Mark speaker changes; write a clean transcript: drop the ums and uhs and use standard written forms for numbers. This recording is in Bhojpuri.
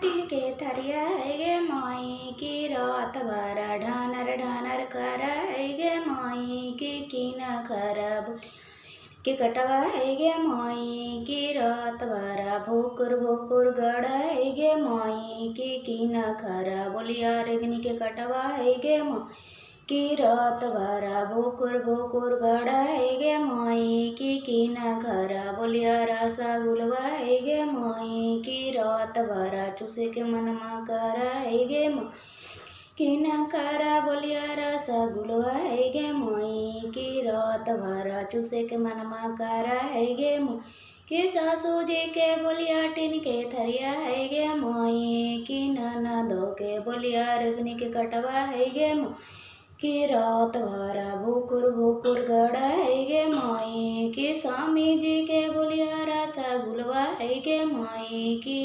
Speaker 1: टिन के थरिया है गे माई की रात भरा ढानर ढानर कर है गे माई की न खरब के कटवा है गे माई की रात भरा भोकुर भोकुर गड़ है गे माई की न खरा बोलिया रेगनी के कटवा है गे माई की रात भरा भोकुर भोकुर गड़ है गे माई की न खरा बोलिया रसा गुलवा है गे माई की रात भरा चूसे के मनमा कर है गे माई की न करा बोलिया रसा गुलवा है गे माई की रात भरा चूसे के मनमा कर है गे माई के सासू जी के बोलिया टिन के थरिया है गे माई की नाना दो के बोलिया रगनी के कटवा है गे माई की रात भरा भूकुर भूकुर गड़ा है गे माई की स्वामी जी के बोलिया रसा गुलवा है गे माई की